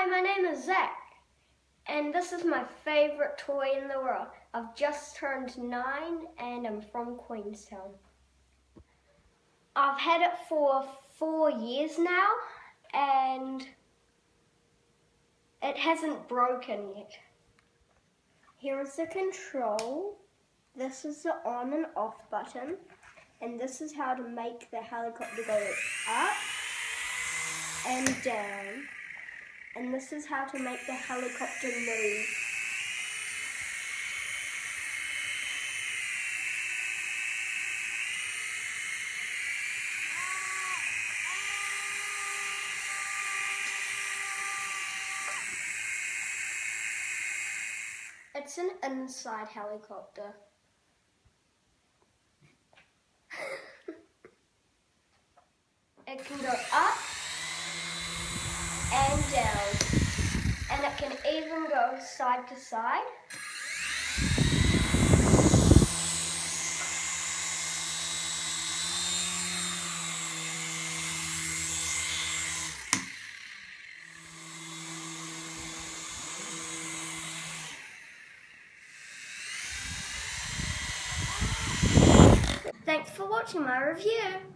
Hi, my name is Zach, and this is my favourite toy in the world. I've just turned 9 and I'm from Queenstown. I've had it for 4 years now and it hasn't broken yet. Here is the control. This is the on and off button, and this is how to make the helicopter go up and down. And this is how to make the helicopter move. It's an inside helicopter. It can go up and down, and it can even go side to side. Thanks for watching my review.